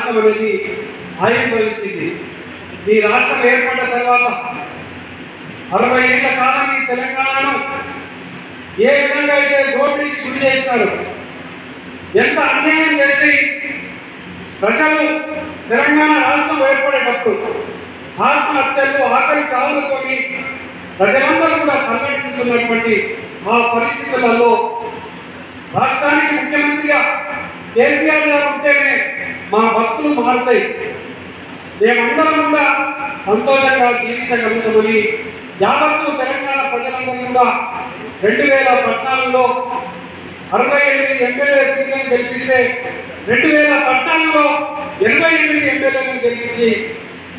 రాష్ట్రం అనేది ఆవిర్భవించింది. ఈ రాష్ట్రం ఏర్పడిన తర్వాత 60 ఏళ్ల కాలం ఈ తెలంగాణను ఏ విధంగా అయితే దోపిడీకి గురి చేశారు, ఎంత అన్యాయం చేసి ప్రజలు తెలంగాణ రాష్ట్రం ఏర్పడేటప్పుడు ఆత్మహత్యలు, ఆకలి చావులతో ప్రజలందరూ కూడా తల్లడిల్లుతున్నటువంటి ఆ పరిస్థితులలో రాష్ట్రానికి ముఖ్యమంత్రిగా కేసీఆర్ గారు ఉంటేనే మా భక్తులు మారుతాయి, మేమందరం కూడా సంతోషంగా జీవించగలుగుతామని యావత్తు తెలంగాణ ప్రజలందరూ కూడా 2014లో 68 ఎమ్మెల్యే సీట్లను గెలిపిస్తే 2014లో 88 ఎమ్మెల్యేలను గెలిపించి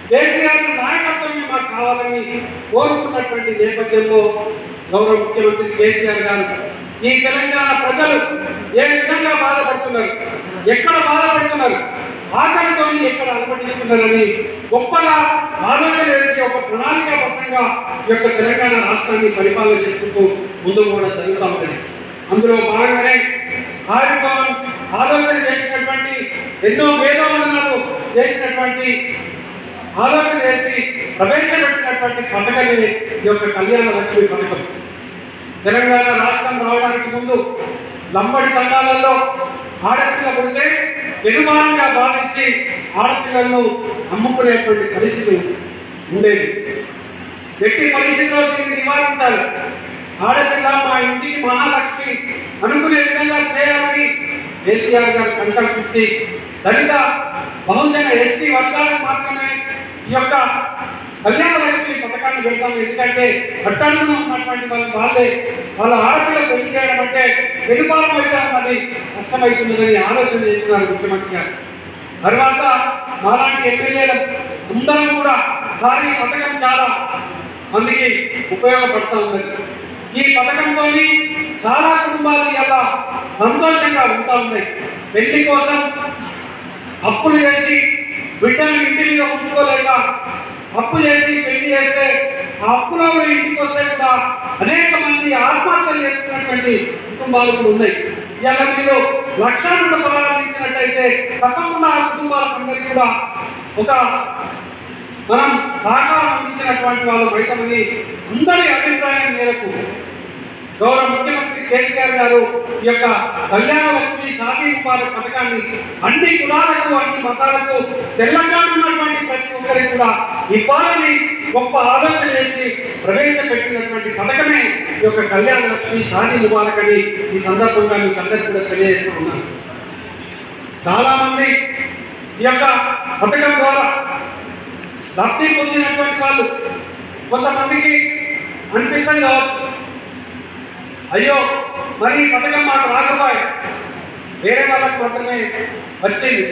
కేసీఆర్ నాయకత్వం మాకు కావాలని కోరుకున్నటువంటి నేపథ్యంలో గౌరవ ముఖ్యమంత్రి కేసీఆర్ గారు ఈ తెలంగాణ ప్రజలు ఏ విధంగా బాధపడుతున్నారు, ఎక్కడ బాధపడుతున్నారు, ఆకలితో ఎక్కడ అనుమతిస్తున్నారని గొప్పగా ఆలోచన చేసి ఒక ప్రణాళికాబద్ధంగా ఈ యొక్క తెలంగాణ రాష్ట్రాన్ని పరిపాలన చేసుకుంటూ ముందుకు కూడా జరుగుతూ ఉంటుంది. అందులో భాగంగానే ఆవిర్భావం ఆలోచన చేసినటువంటి ఎన్నో వేదోమనాలు చేసినటువంటి ఆలోచన చేసి ప్రవేశపెట్టినటువంటి పథకమే ఈ యొక్క కళ్యాణ లక్ష్మి పథకం. తెలంగాణ రాష్ట్రం రావడానికి ముందు లంబడి తండాలలో ఆడపిల్ల పుడితే పెనుమానంగా భావించి ఆడపిల్లలను అమ్ముకునేటువంటి పరిస్థితి ఉండేది. ఎట్టి పరిస్థితుల్లో దీన్ని నివారించాలి, ఆడపిల్ల మా ఇంటికి మహాలక్ష్మి అనుకునే విధంగా చేయాలని కేసీఆర్ గారు సంకల్పించి దళిత బహుజన ఎస్టీ వర్గాలకు మాత్రమే ఈ యొక్క కళ్యాణ లక్ష్మి పథకాన్ని పెడతాం. ఎందుకంటే అట్టడుగున ఉన్నటువంటి వాళ్ళ ఆడపిల్ల పెళ్లి చేయడం అంటే వెనుపాలం అయితే అది కష్టమవుతుందని ఆలోచన చేస్తున్నారు ముఖ్యమంత్రి గారు. తర్వాత అలాంటి ఎమ్మెల్యేలు అందరం కూడా సారీ పథకం చాలా మందికి ఉపయోగపడుతూ ఉన్నది. ఈ పథకంతో చాలా కుటుంబాలు ఇలా సంతోషంగా ఉంటా ఉన్నాయి. పెళ్లి కోసం అప్పులు చేసి బిడ్డలు ఇంటి మీద ఉంచుకోలేక అప్పు చేసి పెళ్లి చేస్తే ఆ అప్పులో ఇంటికి వస్తే కూడా అనేక మంది ఆత్మహత్యలు చేస్తున్నటువంటి కుటుంబాలు కూడా ఉన్నాయి. ఇలా మీరు లక్షలు ప్రారంభించినట్టయితే తప్పకుండా ఆ కుటుంబాలందరికీ కూడా ఒక మనం సహకారం అందించినటువంటి వాళ్ళు బయటమని అందరి అభిప్రాయం మేరకు గౌరవ ముఖ్యమంత్రి కేసీఆర్ గారు ఈ యొక్క కళ్యాణ లక్ష్మి షాదీ ముబారక్ పథకాన్ని అన్ని కులాలకు, అన్ని మతాలకు, తెలంగాణ ఉన్నటువంటి ప్రతి ఒక్కరికి కూడా ఇవ్వాలని గొప్ప ఆలోచన చేసి ప్రవేశపెట్టినటువంటి పథకమే ఈ యొక్క కళ్యాణ లక్ష్మి షాదీ ముబారక్ అని ఈ సందర్భంగా మీకు అందరికీ కూడా తెలియజేస్తూ ఉన్నాను. చాలా మంది ఈ యొక్క పథకం ద్వారా లబ్ధి పొందినటువంటి వాళ్ళు కొంతమందికి అనిపిస్తుంది కావచ్చు, అయ్యో మరి ఈ పథకం మాకు రాకపోయే వేరే వాళ్ళకి మాత్రమే వచ్చింది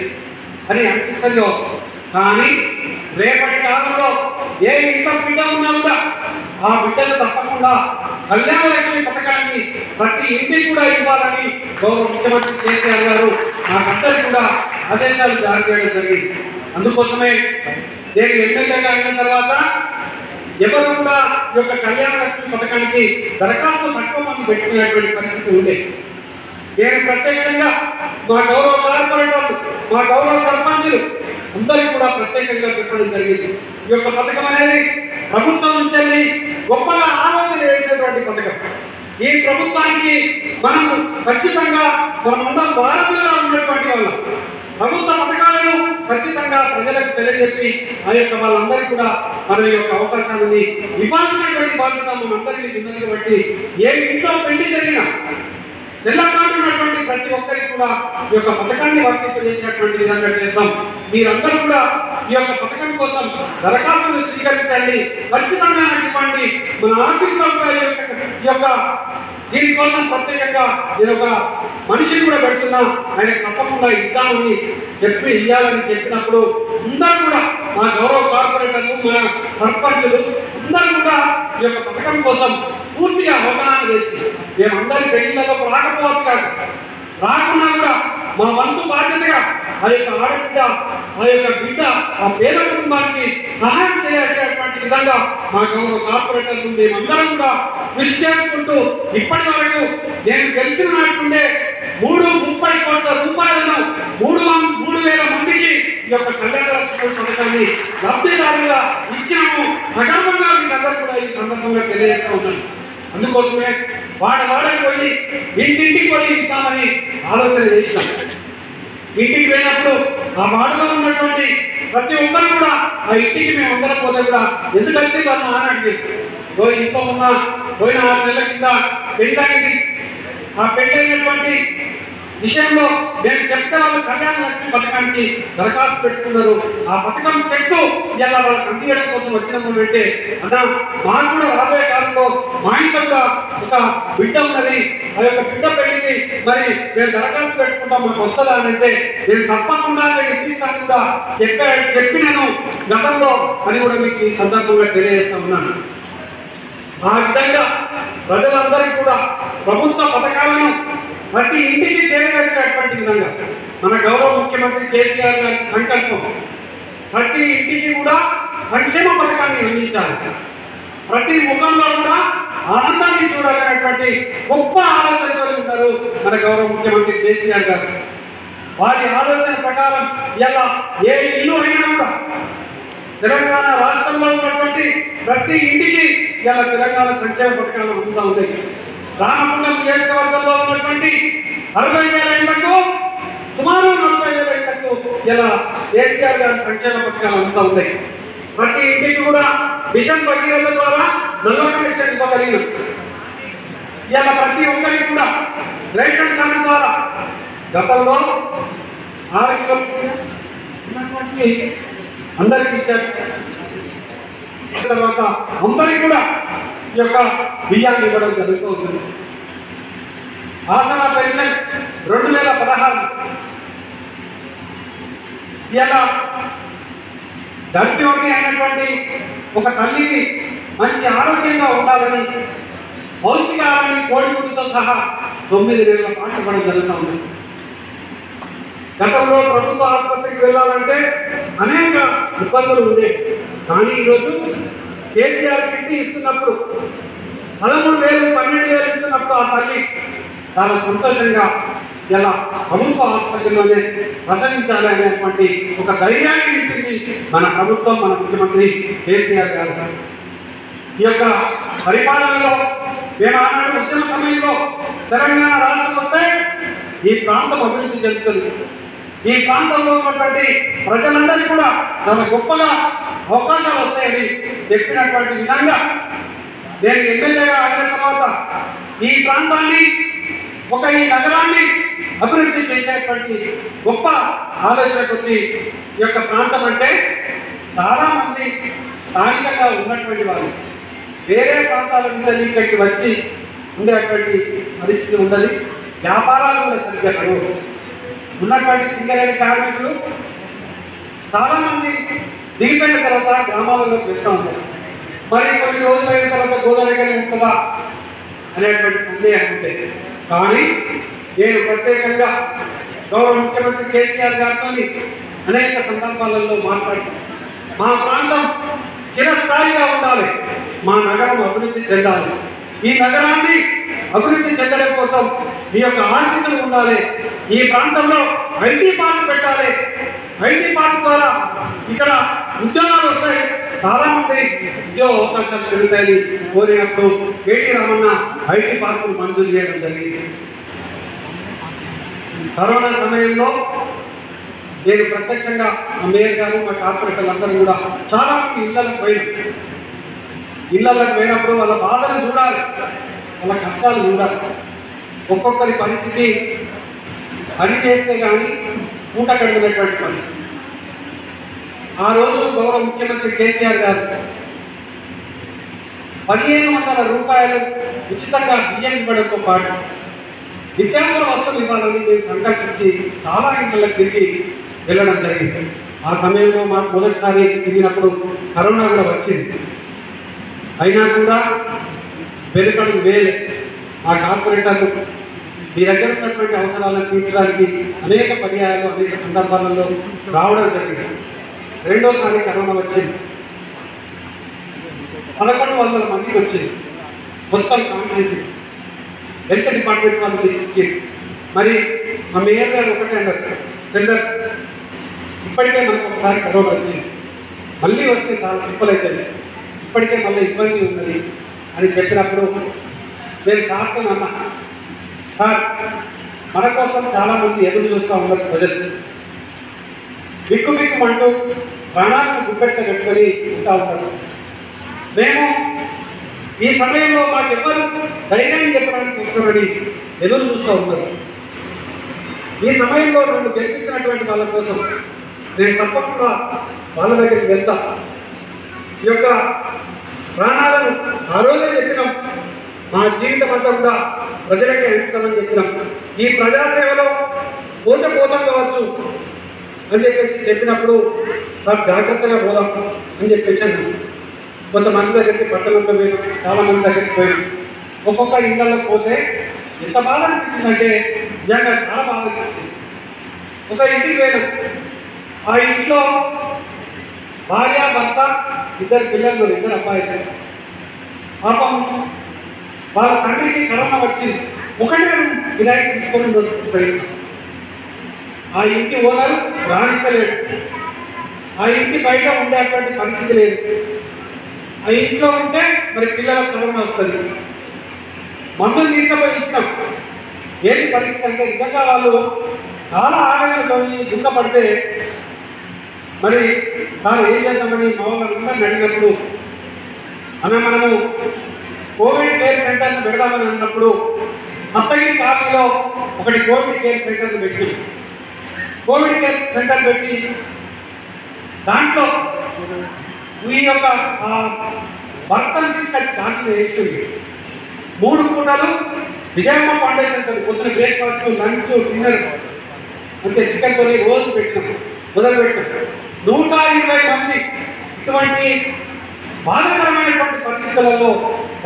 అని అనిపిస్తుంది. కానీ రేపటి కాలంలో ఏ ఇంట్లో బిడ్డ ఉన్నా కూడా ఆ బిడ్డలు తప్పకుండా కళ్యాణ లక్ష్మి పథకాన్ని ప్రతి ఇంటికి కూడా ఇవ్వాలని గౌరవ ముఖ్యమంత్రి కేసీఆర్ గారు నాకందరికీ కూడా ఆదేశాలు జారీ చేయడం జరిగింది. అందుకోసమే నేను ఎమ్మెల్యేగా అయిన తర్వాత ఎవరు కూడా ఈ యొక్క కళ్యాణ లక్ష్మి పథకానికి దరఖాస్తు తక్కువ మంది పెట్టుకునేటువంటి పరిస్థితి ఉంది. నేను ప్రత్యక్షంగా మా గౌరవ కార్పొరేటర్లు, మా గౌరవ సర్పంచులు అందరికీ కూడా ప్రత్యేకంగా పెట్టడం జరిగింది. ఈ యొక్క పథకం అనేది ప్రభుత్వం నుంచి గొప్పగా ఆలోచన చేసినటువంటి పథకం. ఈ ప్రభుత్వానికి మనం ఖచ్చితంగా మనమందరం భారతీయులుగా ఉన్నటువంటి వాళ్ళం. ప్రభుత్వ పథకాలను ఖచ్చితంగా ప్రజలకు తెలియజెప్పి ఆ యొక్క వాళ్ళందరికీ కూడా మన యొక్క అవకాశాలని ఇవ్వాల్సినటువంటి బాధ్యత మనందరికీ ఉన్నది. బట్టి ఏ ఇంట్లో పెళ్లి జరిగినా తెలంగాణ ఉన్నటువంటి ప్రతి ఒక్కరికి కూడా ఈ యొక్క పథకాన్ని వర్తింపజేసినటువంటి విధంగా చేద్దాం. మీరందరూ కూడా ఈ యొక్క పథకం కోసం దరఖాస్తులు స్వీకరించండి, ఖచ్చితంగా ఇవ్వండి. మన ఆఫీస్లో కూడా ఈ యొక్క దీనికోసం ప్రత్యేకంగా నేను ఒక మనిషిని కూడా పెడుతున్నా, ఆయన తప్పకుండా ఇద్దామని ఇవ్వాలని చెప్పినప్పుడు అందరూ కూడా మా గౌరవ కార్పొరేటర్లు, మా సర్పంచులు అందరూ కూడా ఈ యొక్క పథకం కోసం పూర్తిగా అవగాహన చేసి మేమందరి పెళ్లిళ్ళలో రాకపోవచ్చు కాదు, రాకున్నా కూడా మా వంతు బాధ్యతగా ఆ యొక్క ఆడబిడ్డ, ఆ యొక్క బిడ్డ, ఆ పేద కుటుంబానికి సహాయం చేయాల్సినటువంటి విధంగా మా గౌరవ కార్పొరేటర్లు మేమందరం కూడా కృషి చేసుకుంటూ ఇప్పటి వరకు నేను గెలిచిన నాటుండే 30 కోట్ల రూపాయలను 3,000 మందికి ఈ యొక్క కళ్యాణ లక్ష్మి పథకాన్ని లబ్ధిదారులుగా ఇచ్చినాము. సగర్వంగా మీరందరూ కూడా ఈ సందర్భంగా తెలియజేస్తూ ఉన్నాను. అందుకోసమే వాడకి పోయి ఇంటింటికి పోయి ఇద్దామని ఆలోచన చేసినాం. ఇంటికి పోయినప్పుడు ఆ వాడలో ఉన్నటువంటి ప్రతి ఒక్కరు కూడా ఆ ఇంటికి మేము అందరం పోతే కూడా ఎందుకు వచ్చింది అన్న ఆనాడు ఇంట్లో ఉన్న పోయిన 6 నెలల కింద పెళ్ళైంది. ఆ పెళ్ళైనటువంటి విషయంలో నేను చెప్తే వాళ్ళు కళ్యాణ లక్ష్మి పథకానికి దరఖాస్తు పెట్టుకున్నారు. ఆ పథకం చెట్టు ఇలా వాళ్ళకి అందించడం కోసం వచ్చినాము అంటే అన్న మాకు కూడా రాబోయే కాలంలో మా ఇంట్లో కూడా ఒక బిడ్డ ఉన్నది, ఆ యొక్క బిడ్డ పెళ్లికి మరి మేము దరఖాస్తు పెట్టుకుంటాం, మాకు వస్తుందా అని అంటే నేను తప్పకుండా నేను ఇప్పిస్తాను కూడా చెప్పి నేను గతంలో అని కూడా మీకు ఈ సందర్భంగా తెలియజేస్తా ఉన్నాను. ఆ విధంగా ప్రజలందరికీ కూడా ప్రభుత్వ పథకాలను ప్రతి ఇంటికి చేరవేసేటువంటి విధంగా మన గౌరవ ముఖ్యమంత్రి కేసీఆర్ గారి సంకల్పం ప్రతి ఇంటికి కూడా సంక్షేమ పథకాన్ని అందించాలి, ప్రతి ముఖంలో కూడా ఆనందాన్ని చూడాలనేటువంటి గొప్ప ఆలోచనతో ఉన్నారు మన గౌరవ ముఖ్యమంత్రి కేసీఆర్ గారు. వారి ఆలోచన ప్రకారం ఇలా ఏ ఇల్లు అయినా కూడా తెలంగాణ రాష్ట్రంలో ఉన్నటువంటి ప్రతి ఇంటికి ఇలా తెలంగాణ సంక్షేమ పథకాలు అందుతూ ఉన్నాయి. రామగుండం నియోజకవర్గంలో ఉన్నటువంటి 60,000 ఇళ్లకు సుమారు 40,000 ఇళ్లకు ఇలా కేసీఆర్ గారి సంక్షేమ పథకాలు అందుతూ ఉన్నాయి. ప్రతి ఇంటికి కూడా మిషన్ భగీరథ ద్వారా నల్ల కనెక్షన్ ఇవ్వగలిగిన ఇలా ప్రతి ఒక్కరికి కూడా రేషన్ కార్డు ద్వారా గతంలో 6 కిలోలు ఉన్నటువంటి అందరికి ఇచ్చారు. తర్వాత అందరికీ కూడా ఈ యొక్క బియ్యాన్ని ఇవ్వడం జరుగుతూ ఉంటుంది. ఆసరా పెన్షన్ 2016 ఇలా గర్భిణి అయినటువంటి ఒక తల్లికి మంచి ఆరోగ్యంగా ఉండాలని పౌష్టికాహారాన్ని కోడిగుడ్డుతో సహా 9 నెలల పాటు ఇవ్వడం జరుగుతూ ఉంది. గతంలో ప్రభుత్వ ఆసుపత్రికి వెళ్ళాలంటే అనేక ఇబ్బందులు ఉండేవి. కానీ ఈరోజు కేసీఆర్ కిట్ ఇస్తున్నప్పుడు 13,000 12,000 ఇస్తున్నప్పుడు ఆ తల్లి చాలా సంతోషంగా ఇలా ప్రభుత్వ ఆసుపత్రిలోనే ప్రసవించాలి అనేటువంటి ఒక ధైర్యాన్ని ఇచ్చింది మన ప్రభుత్వం, మన ముఖ్యమంత్రి కేసీఆర్ గారు. ఈ యొక్క పరిపాలనలో మేము ఆనాడు ఉద్యమ సమయంలో తెలంగాణ రాష్ట్రం వస్తే ఈ ప్రాంతం అభివృద్ధి చెందుతుంది, ఈ ప్రాంతంలో ఉన్నటువంటి ప్రజలందరికీ కూడా చాలా గొప్పగా అవకాశాలు వస్తాయని చెప్పినటువంటి విధంగా నేను ఎమ్మెల్యేగా అయిన తర్వాత ఈ ప్రాంతాన్ని ఈ నగరాన్ని అభివృద్ధి చేసేటువంటి గొప్ప ఆలోచన కొద్ది ఈ యొక్క ప్రాంతం అంటే చాలామంది స్థానికంగా ఉన్నటువంటి వారు వేరే ప్రాంతాల మీద ఇక్కడికి వచ్చి ఉండేటువంటి పరిస్థితి ఉండదు. వ్యాపారాలు కూడా సరిగ్గా కలవు. ఉన్నటువంటి సింగరేణి కార్మికులు చాలామంది దిగిపోయిన తర్వాత గ్రామాలలోకి వెళ్తూ ఉంటారు. మరి కొన్ని రోజులు అయిన తర్వాత గోదావరి ఉంటుందా అనేటువంటి సందేహం ఉంటుంది. కానీ నేను ప్రత్యేకంగా గౌరవ ముఖ్యమంత్రి కేసీఆర్ గారితో అనేక సందర్భాలలో మాట్లాడుతాను. మా ప్రాంతం చిరస్థాయిగా ఉండాలి, మా నగరం అభివృద్ధి చెందాలి, ఈ నగరాన్ని అభివృద్ధి చెందడం కోసం మీ యొక్క ఆశీస్సులు ఉండాలి, ఈ ప్రాంతంలో ఐటీ పార్క్ పెట్టాలి, ఐటీ పార్క్ ద్వారా ఇక్కడ ఉద్యోగాలు వస్తాయి, చాలామంది ఉద్యోగ అవకాశాలు పెరుగుతాయని కోరినప్పుడు కేటీ రామన్న ఐటీ పార్కులు మంజూరు చేయడం జరిగింది. కరోనా సమయంలో నేను ప్రత్యక్షంగా మా మేయర్ గారు మా కార్పొరేటర్లు అందరూ కూడా చాలామంది ఇళ్లకు పోయినప్పుడు వాళ్ళ బాధలు చూడాలి, వాళ్ళ కష్టాలు చూడాలి. ఒక్కొక్కరి పరిస్థితి పని చేస్తే కానీ పూట గడిపినటువంటి పరిస్థితి. ఆ రోజు గౌరవ ముఖ్యమంత్రి కేసీఆర్ గారు 1,500 రూపాయలు ఉచితంగా బియ్యం ఇవ్వడంతో పాటు నిత్యావసర వస్తువులు ఇవ్వాలని మేము సంకల్పించి చాలా ఇంట్లకు తిరిగి వెళ్ళడం జరిగింది. ఆ సమయంలో మాకు మొదటిసారి తిరిగినప్పుడు కరోనా కూడా వచ్చింది. అయినా కూడా వెనుకడుగు వేలే ఆ కార్పొరేటర్లు మీ దగ్గర ఉన్నటువంటి అవసరాలను తీర్చడానికి అనేక పర్యాయాలు అనేక సందర్భాలలో రావడం జరిగింది. రెండోసారి కరోనా వచ్చింది, 1,100 మందికి వచ్చింది. మొత్తం కాన్సెన్సీ హెల్త్ డిపార్ట్మెంట్ వాళ్ళు తీసుకొచ్చి మరి మా మేయర్ గారు ఒకటే అన్నారు, సెంటర్ ఇప్పటికే మనకు ఒకసారి కరోనా వచ్చింది, మళ్ళీ వస్తే చాలా తిప్పలవుతుంది, ఇప్పటికే మళ్ళీ ఇబ్బంది ఉన్నది అని చెప్పినప్పుడు నేను సార్తో అన్నా, సార్ మన కోసం చాలామంది ఎదురు చూస్తూ ఉన్నారు, ప్రజలు బిక్కుమంటూ ప్రాణాలను గుప్పెట్ట పెట్టుకొని ఉంటా ఉంటారు. మేము ఈ సమయంలో మాకెవ్వరు ధైర్యాన్ని చెప్పడానికి వస్తున్నారని ఎదురు చూస్తూ ఉన్నారు. ఈ సమయంలో నన్ను గెలిపించినటువంటి వాళ్ళ కోసం నేను తప్పకుండా వాళ్ళ దగ్గరికి వెళ్తా. ఈ యొక్క ప్రాణాలను ఆ రోజే చెప్పినాం, మా జీవితం అంతా కూడా ప్రజలకే అంకితమని చెప్పినాం. ఈ ప్రజాసేవలో పోతాం కావచ్చు అని చెప్పినప్పుడు నాకు జాగ్రత్తగా పోదాం అని చెప్పేసాను. కొంతమంది దగ్గరికి పట్టణంలో పోయినాం, చాలామంది దగ్గరికి పోయినాం. ఒక్కొక్క ఇళ్ళలో పోతే ఎంత బాధ అనిపించిందంటే నిజంగా చాలా బాధ అనిపించింది. ఒక ఇంటికి పోయినాం, ఆ ఇంట్లో భార్య భర్త ఇద్దరు పిల్లలు, ఇద్దరు అబ్బాయిలు. పాపం వాళ్ళ తండ్రికి కరోనా వచ్చింది, ఒకటే వినాయక తీసుకొని పోయినాం. ఆ ఇంటి ఓనర్ రాణిస్తలేడు, ఆ ఇంటి బయట ఉండేటువంటి పరిస్థితి లేదు. ఆ ఇంట్లో ఉంటే మరి పిల్లలకు కరోనా వస్తుంది. మందులు తీసుకుపోయి ఇచ్చినాం. ఏంటి పరిస్థితి అంటే నిజంగా వాళ్ళు చాలా ఆవేదనతో దుఃఖపడితే మరి సార్ ఏం చేద్దామని మా వాళ్ళందరినీ అడిగినప్పుడు మనము కోవిడ్ కేర్ సెంటర్ను పెడదామని అన్నప్పుడు సప్తగిరి కాలనీలో ఒకటి కోవిడ్ కేర్ సెంటర్ను పెట్టి కోవిడ్ కేర్ సెంటర్ పెట్టి దాంట్లో ఈ యొక్క భర్తను తీసుకొచ్చి దాంట్లో వేస్తుంది. 3 పూటలు విజయమ్మ ఫౌండేషన్ తోటి పొద్దున బ్రేక్ఫాస్ట్, లంచ్, డిన్నర్ అంటే చికెన్ తోని రోజు మొదలు పెట్టినాం. 120 మంది ఇటువంటి బాధాకరమైనటువంటి పరిస్థితులలో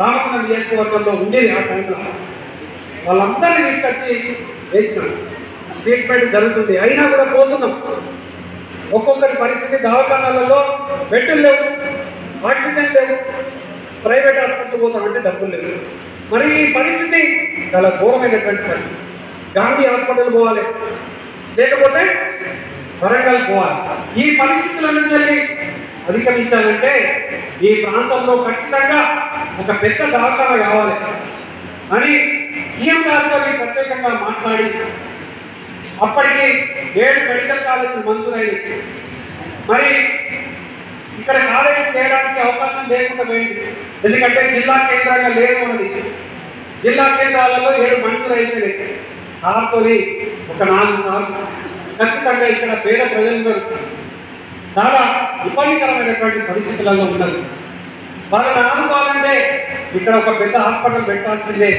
రామగుండం నియోజకవర్గంలో ఉండేది. ఆ టైంలో వాళ్ళందరినీ తీసుకొచ్చి వేసినాం. ట్రీట్మెంట్ జరుగుతుంది, అయినా కూడా పోతున్నాం. ఒక్కొక్కరి పరిస్థితి దవాఖానాలలో బెడ్లు లేవు, ఆక్సిజన్ లేవు, ప్రైవేట్ హాస్పిటల్ పోతామంటే డబ్బులు లేవు. మరి ఈ పరిస్థితి చాలా ఘోరమైనటువంటి పరిస్థితి. గాంధీ హాస్పిటల్ పోవాలి, లేకపోతే వరంగల్ పోవాలి. ఈ పరిస్థితుల నుంచి అధిగమించాలంటే ఈ ప్రాంతంలో ఖచ్చితంగా ఒక పెద్ద దవాఖాన కావాలి అని సీఎం గారితో ప్రత్యేకంగా మాట్లాడి అప్పటికి 7 మెడికల్ కాలేజీలు మంజూరైంది. మరి ఇక్కడ కాలేజీ చేయడానికి అవకాశం లేకుండా పోయింది, ఎందుకంటే జిల్లా కేంద్రంగా లేదు ఉన్నది. జిల్లా కేంద్రాలలో 7 మంజూరు అయిపోయినాయి. సార్తో ఒక 4 సార్లు ఖచ్చితంగా ఇక్కడ పేద ప్రజలందరూ చాలా ఇబ్బందికరమైనటువంటి పరిస్థితులలో ఉన్నారు. వాళ్ళని ఆదుకోవాలంటే ఇక్కడ ఒక పెద్ద హాస్పిటల్ పెట్టాల్సిందే.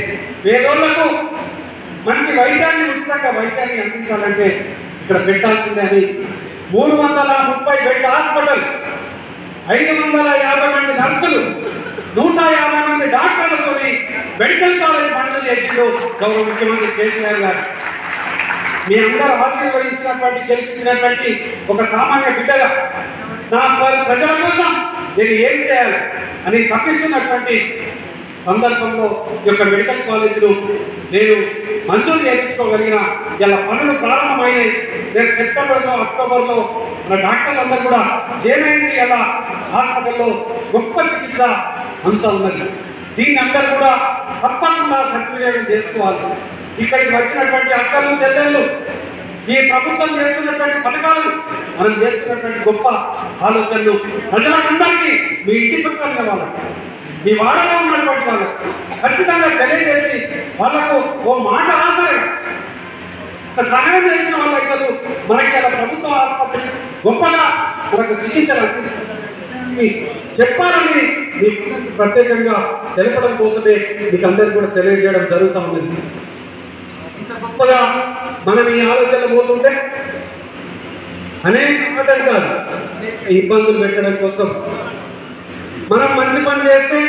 పేదోళ్లకు మంచి వైద్యాన్ని, ఉచితంగా వైద్యాన్ని అందించాలంటే ఇక్కడ పెట్టాల్సిందే అని 330 బెడ్ హాస్పిటల్, 550 మంది నర్సులు, 150 మంది డాక్టర్లతో మెడికల్ కాలేజ్ మంజూరు చేసిండు గౌరవ ముఖ్యమంత్రి కేసీఆర్ గారు. మీ అందరూ ఆశీర్వదించినటువంటి, గెలిపించినటువంటి ఒక సామాన్య బిడ్డగా నా ప్రజల కోసం నేను ఏం చేయాలి అని తప్పిస్తున్నటువంటి సందర్భంలో ఈ యొక్క మెడికల్ కాలేజీలు నేను మంజూరు చేయించుకోగలిగిన ఇలా పనులు ప్రారంభమైనాయి. రేపు సెప్టెంబర్లో, అక్టోబర్లో మన డాక్టర్లందరూ కూడా జేఎన్టీ ఇలా హాస్పిటల్లో గొప్ప చికిత్స అంతా ఉన్నది. దీన్ని అందరూ కూడా తప్పకుండా సద్వినియోగం చేసుకోవాలి. ఇక్కడికి వచ్చినటువంటి అక్కలు, చెల్లెళ్ళు, ఈ ప్రభుత్వం చేస్తున్నటువంటి పథకాలను, మనం చేస్తున్నటువంటి గొప్ప ఆలోచనలు ప్రజలందరికీ మీ ఇంటి పక్కన వాళ్ళకి, మీ వాడలో ఉన్నటువంటి వాళ్ళకు ఖచ్చితంగా తెలియజేసి వాళ్ళకు ఓ మాట ఆసరగా సహాయం చేసిన వాళ్ళకి మనకి అలా ప్రభుత్వ ఆసుపత్రి గొప్పగా మనకు చికిత్సలు అందిస్తుంది చెప్పాలని మీకు ప్రత్యేకంగా తెలపడం కోసమే మీకు అందరికీ కూడా తెలియజేయడం జరుగుతూ ఉంది. ఇంత గొప్పగా మనం ఈ ఆలోచనలు పోతుంటే అనేక ఆటంకాలు, ఇబ్బందులు పెట్టడం కోసం మనం మంచి పని చేస్తే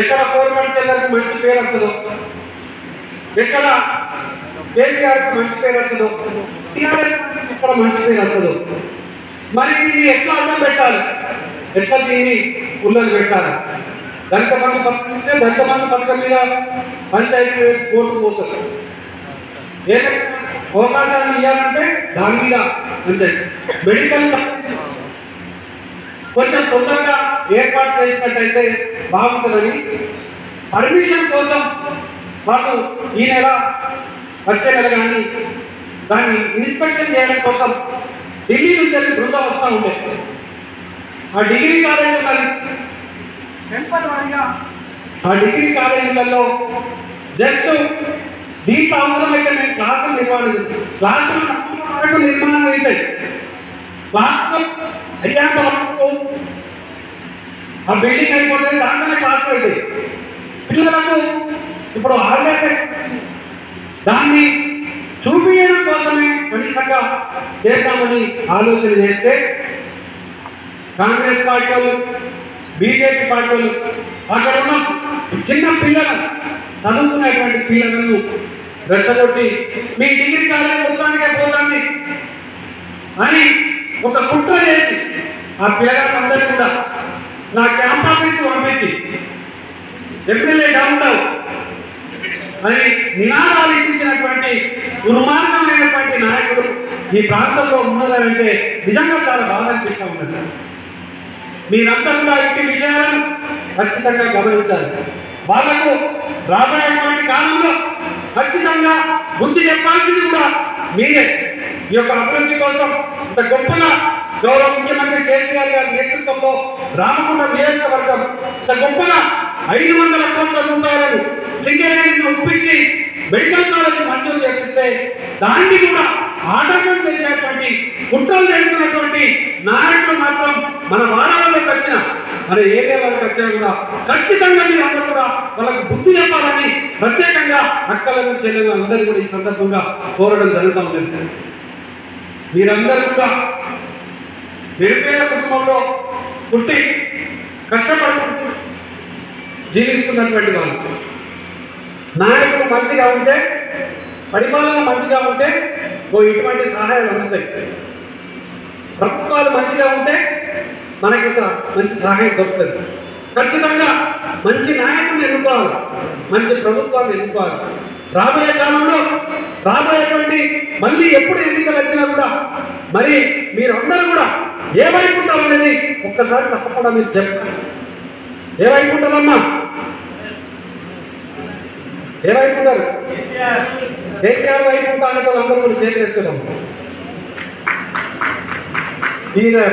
ఎక్కడ కోరికలు చెల్లరికి మంచి పేరు వస్తుందో, ఎక్కడ కేసీఆర్కి మంచి పేరు వస్తుందో, ఎక్కడ మంచి పేరు వస్తుందో, మరి దీన్ని ఎట్లా అర్థం పెట్టాలి, ఎట్లా దీన్ని పుల్లలు పెట్టాలి. దళితబంధు పథకం ఇస్తే దళితబంధు పథకం మీద పంచాయతీ కోర్టు పోతుంది. ఏదైనా అవకాశాలు ఇవ్వాలంటే దాని మీద మంచి మెడికల్ కొంచెం తొందరగా ఏర్పాటు చేసినట్టయితే బాగుంటుందని పర్మిషన్ కోసం వాళ్ళు ఈ నెల వచ్చే నెల కానీ దాన్ని ఇన్స్పెక్షన్ చేయడం కోసం ఢిల్లీ నుంచి వెళ్ళి బృందం వస్తూ ఉండే ఆ డిగ్రీ కాలేజ్ ఉన్నది టెంపర్ వారిగా ఆ డిగ్రీ కాలేజీలలో జస్ట్ దీంట్లో అవసరమైతే నేను క్లాసులు నిర్మాణం అవుతాయి క్లాస్ అయ్యాక ఆ బిల్డింగ్ అయిపోతుంది దాంట్లోనే క్లాస్ అవుతాయి పిల్లలకు ఇప్పుడు హాలిడేస్ దాన్ని చూపించడం కోసమే కనీసంగా చేద్దామని ఆలోచన చేస్తే కాంగ్రెస్ పార్టీ వాళ్ళు బీజేపీ పార్టీ వాళ్ళు అక్కడ ఉన్న చిన్న పిల్లలు చదువుకునేటువంటి పిల్లలను రెచ్చగొట్టి మీ డిగ్రీ కాలేజ్ మొత్తానికే పోతుంది అని ఒక కుట్ర చేసి ఆ పిల్లలందరూ కూడా నా క్యాంప్ ఆఫీస్కి పంపించి ఎమ్మెల్యే డౌన్ అని నినాదాలు ఇప్పించినటువంటి దుర్మార్గమైనటువంటి నాయకుడు ఈ ప్రాంతంలో ఉన్నదంటే నిజంగా చాలా బాధ అనిపిస్తూ ఉంటుంది. మీరంతా కూడా ఇంటి విషయాలను ఖచ్చితంగా గమనించాలి. వాళ్ళకు రాబోయేటువంటి కాలంలో ఖచ్చితంగా బుద్ధి చెప్పాల్సింది కూడా మీరే. ఈ యొక్క అభివృద్ధి కోసం ఇంత గొప్పగా గౌరవ ముఖ్యమంత్రి కేసీఆర్ గారి నేతృత్వంలో రామగుండం నియోజకవర్గం ఇంత గొప్పగా 500 కోట్ల రూపాయలను సింగరేణిని ఒప్పించి మెడికల్ కాలేజ్ మంజూరు చేపిస్తే దాన్ని కూడా ఆటంకం చేసేటువంటి కుట్రలు చేస్తున్నటువంటి నాయకులు మాత్రం మన వారాల్లోకి వచ్చిన మన ఏరియా వాళ్ళకి వచ్చినా కూడా ఖచ్చితంగా మీరు అందరూ కూడా వాళ్ళకు బుద్ధి చెప్పాలని ప్రత్యేకంగా అక్కలను చెల్లెలు అందరూ కూడా ఈ సందర్భంగా కోరడం జరుగుతూ ఉంది. మీరందరూ కూడా నిరుపేద కుటుంబంలో పుట్టి కష్టపడుతూ జీవిస్తున్నటువంటి వాళ్ళు నాయకులు మంచిగా ఉంటే పరిపాలన మంచిగా ఉంటే ఇటువంటి సహాయాలు అందుతాయి. ప్రభుత్వాలు మంచిగా ఉంటే మనకి మంచి సహాయం దొరుకుతుంది. ఖచ్చితంగా మంచి నాయకుడిని ఎన్నుకోవాలి, మంచి ప్రభుత్వాన్ని ఎన్నుకోవాలి. రాబోయే కాలంలో రాబోయేటువంటి మళ్ళీ ఎప్పుడు ఎన్నికలు వచ్చినా కూడా మరి మీరందరూ కూడా ఏవైపు ఉంటారనేది ఒక్కసారి తప్పకుండా మీరు చెప్పండి. ఏవైపు ఉంటారమ్మా? ఏవైపు ఉంటారు? కేసీఆర్ వైపు ఉంటారనే అందరూ కూడా చేతులు ఎత్తుదాం.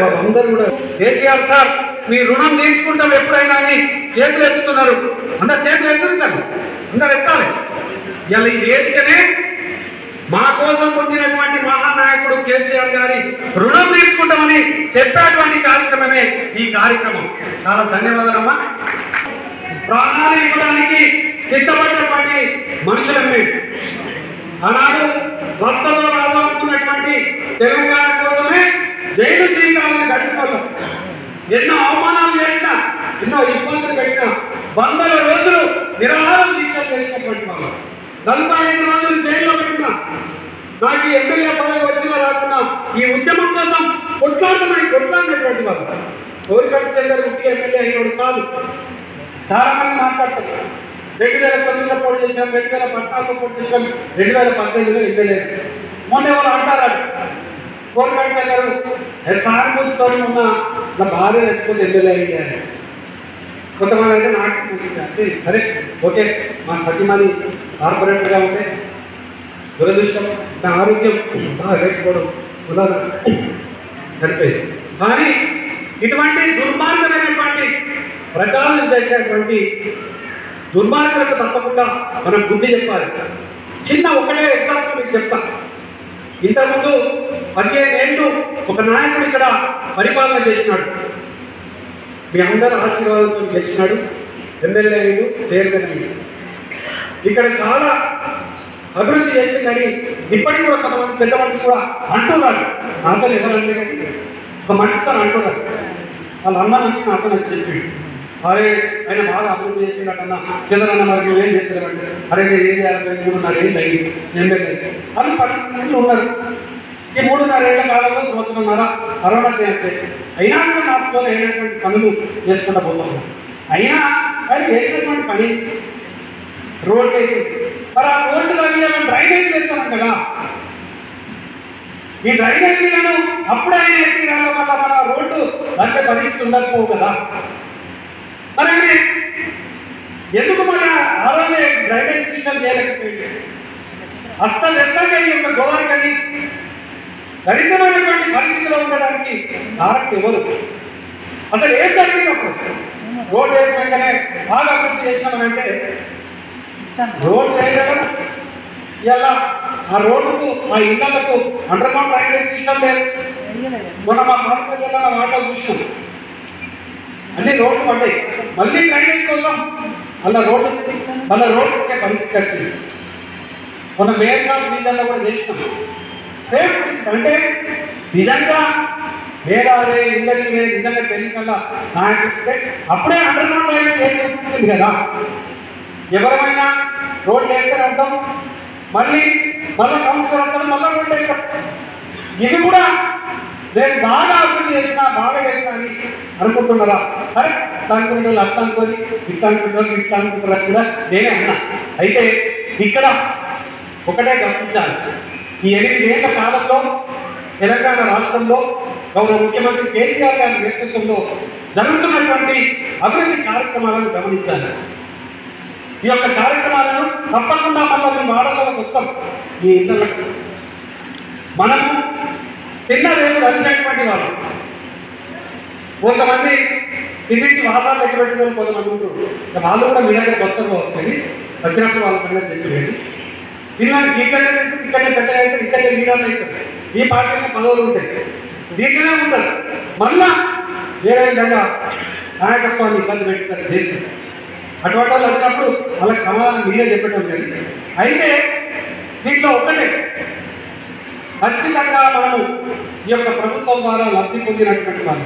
బాబు అందరూ కూడా కేసీఆర్ సార్ మీ రుణం తీర్చుకుంటాం ఎప్పుడైనా అని చేతులు ఎత్తుతున్నారు. అందరు చేతులు ఎత్తుతారు, అందరు ఎత్తాలి. ఇలా ఈ వేదికనే మా కోసం పుట్టినటువంటి మహానాయకుడు కేసీఆర్ గారి రుణం తీర్చుకుంటామని చెప్పేటువంటి కార్యక్రమమే ఈ కార్యక్రమం. చాలా ధన్యవాదాలమ్మా. ప్రాణాలు ఇవ్వడానికి సిద్ధపడినటువంటి మనుషులమే. ఆనాడు రక్తంలో రావాలనుకున్నటువంటి తెలంగాణ కోసమే జైలు జీవితాలను గడిపిపోతాం. ఎన్నో అవమానాలు చేసినా, ఎన్నో ఇబ్బందులు పెట్టినా, 100 రోజులు నిరాహారం దీక్షలు చేసినటువంటి వాళ్ళు 45 రోజులు జైల్లో పెట్టినా, నాకు ఈ ఎమ్మెల్యే పదవి వచ్చినా రాకున్నా ఈ ఉద్యమం కోసం కొట్లాడినటువంటి వాళ్ళు. కోరికట్టు చెందరు ముఖ్య ఎమ్మెల్యే అయినోడు కాదు. చాలా మంది మాట్లాడతారు 2009లో పోటీ చేశాం, 2014లో పోటీ చేశాం, 2018లో ఎమ్మెల్యే. మొన్న ఎవరు అంటారు కోరికట్టు చెందరు సానుభూతితో ఉన్న నా భార్య తెచ్చుకొని ఎమ్మెల్యే అయ్యారు. కొంతమంది అయితే నాకు అంటే సరే ఓకే మా సతీమణి కార్పొరేటర్గా ఉంటే దురదృష్టం నా ఆరోగ్యం లేకపోవడం చనిపోయింది. కానీ ఇటువంటి దుర్మార్గమైనటువంటి ప్రచారం చేసేటువంటి దుర్మార్గులకు తప్పకుండా మనం బుద్ధి చెప్పాలి. చిన్న ఒకటే ఎగ్జాంపుల్ మీకు చెప్తా. ఇంతకుముందు 15 ఏళ్ళు ఒక నాయకుడు ఇక్కడ పరిపాలన చేసినాడు. మీ అందరూ ఆశీర్వాదంతో గెలిచినాడు, ఎమ్మెల్యే అయ్యాడు, చైర్మన్ అయ్యాడు. ఇక్కడ చాలా అభివృద్ధి చేసిందని ఇప్పటికీ కూడా కొంతమంది పెద్ద మనుషులు కూడా అంటున్నారు. నాతో ఎవరంటే ఒక మనిషితో అంటున్నారు. వాళ్ళ అన్న నుంచి నాతో నచ్చి చెప్పాడు, అరే ఆయన బాగా అభివృద్ధి చేసిండటన్నా చంద్రన్న మరి నువ్వేం చేస్తారంటే అరే నేను ఏం చేయాలి 3.5 ఏళ్ళు అయ్యింది ఎమ్మెల్యే వాళ్ళు 10 ఉన్నారు. ఈ 3.5 ఏళ్ల కాలంలో సంవత్సరంన్నర కరోనా వచ్చాయి. అయినా కూడా నాతో అయినటువంటి పనులు చేసుకుంటూ పోతున్నాం. అయినా ఆయన చేసినటువంటి పని రోడ్డు వేసి మరి ఆ రోడ్డు కానీ డ్రైనేజ్ వేస్తున్నాం కదా. ఈ డ్రైనేజీలను అప్పుడే ఆయన ఎత్తి రావడం వల్ల మన రోడ్డు అంటే పరిస్థితి ఉండకపోవు కదా. మరి ఎందుకు మన ఆ రోజే డ్రైనేజ్ సిస్టమ్ చేయలేకపోయింది? అస్తవ్యస్తంగా ఈ యొక్క గోదావరికని దరిద్రమైనటువంటి పరిస్థితిలో ఉండడానికి కారణం ఎవరు? అసలు ఏం జరిగినప్పుడు రోడ్డు వేసినాకనే బాగా అభివృద్ధి చేసినామనంటే రోడ్డు వేయగలం. ఇలా ఆ రోడ్డుకు మా ఇళ్లకు అండర్ గ్రౌండ్ డ్రైనేజ్ సిస్టమ్ లేదు. మొన్న మా పాపల మాట చూసాం, అన్ని రోడ్లు పడ్డాయి. మళ్ళీ డ్రైనేజ్ కోసం మళ్ళీ రోడ్డు వచ్చే పరిస్థితి వచ్చింది. మొన్న మేయర్ సార్ డివిజన్లో కూడా చేసినాం సేమ్ పరిస్థితి. అంటే నిజంగా వేరే ఇంజనీరే నిజంగా తెలియకల్లా నాయకుడితే అప్పుడే అండర్ గ్రౌండ్ డ్రైనేజ్ చేసి వచ్చింది కదా. ఎవరైనా రోడ్లు వేస్తారంటాం, మళ్ళీ కౌన్సిలర్ అంటారు, మళ్ళీ రోడ్లు వేస్తారు. ఇవి కూడా నేను బాగా అభివృద్ధి చేసినా అని అనుకుంటున్నారా? సరే అనుకునే వాళ్ళు అట్లా అనుకొని ఇట్లా అనుకునే వాళ్ళు ఇట్లా అనుకుంటున్నారు కూడా నేనే అన్నా. అయితే ఇక్కడ ఒకటే గమనించాలి, ఈ 8 ఏళ్ల కాలంలో తెలంగాణ రాష్ట్రంలో గౌరవ ముఖ్యమంత్రి కేసీఆర్ గారి నేతృత్వంలో జరుగుతున్నటువంటి అభివృద్ధి కార్యక్రమాలను గమనించాలి. ఈ యొక్క కార్యక్రమాలను తప్పకుండా మళ్ళీ మీ మాడలకు వస్తాం. ఈ ఇళ్లకు మనము తిన్నదేమో కలిసినటువంటి వాళ్ళు కొంతమంది తిండికి వాసాలు లెక్క పెట్టిన వాళ్ళు కొంతమంది ఉంటారు. వాళ్ళు కూడా మీ దగ్గరకు వస్తారు వస్తుంది. వచ్చినప్పుడు వాళ్ళ సంగతి చెప్పేది తినడానికి ఇక్కడే పెద్దగా అయితే ఇక్కడే లీడర్లు అవుతారు. ఈ పార్టీలో పదవులు ఉంటాయి, దీంట్లోనే ఉంటారు. మళ్ళా వేరే విధంగా నాయకత్వాన్ని ఇబ్బంది పెట్టుకుని చేస్తారు. అటువంటి వాళ్ళు వచ్చినప్పుడు వాళ్ళకి సమాధానం మీరే చెప్పడం జరిగింది. అయితే దీంట్లో ఒకటే ఖచ్చితంగా మనము ఈ యొక్క ప్రభుత్వం ద్వారా లబ్ధి పొందినటువంటి వాళ్ళు,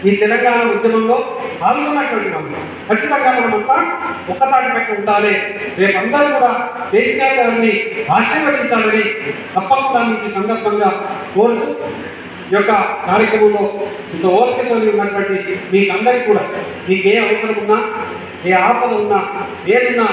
ఈ తెలంగాణ ఉద్యమంలో పాల్గొన్నటువంటి వాళ్ళు ఖచ్చితంగా మనమంతా ఒక్కతాటి పెట్టి ఉండాలి. రేపందరూ కూడా కేసీఆర్ గారిని ఆశీర్వదించాలని తప్పకుండా మీకు ఈ సందర్భంగా కోరుతూ ఈ యొక్క కార్యక్రమంలో ఇంత ఓపికతో ఉన్నటువంటి మీకందరికీ కూడా మీకు ఏ అవసరం ఉన్నా, ఏ ఆపద ఉన్నా, ఏదున్నా